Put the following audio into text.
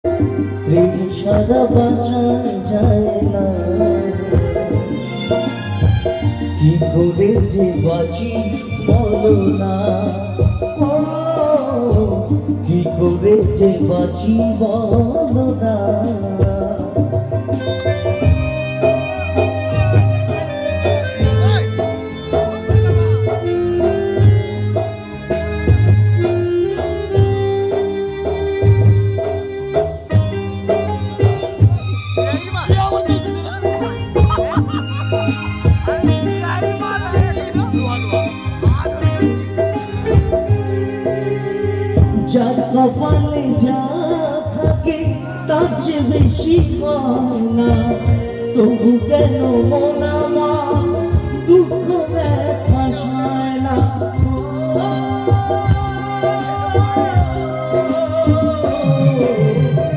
প্রেম ছাড়া বাঁচা যায় না, কি করে যে বাঁচি বলো না, কি করে যে বাঁচি বলো না। যার কপালে যা থাকে তার চেয়ে বেশি না, তবু কেন মন আমার দুঃখ ব্যথা সয় না।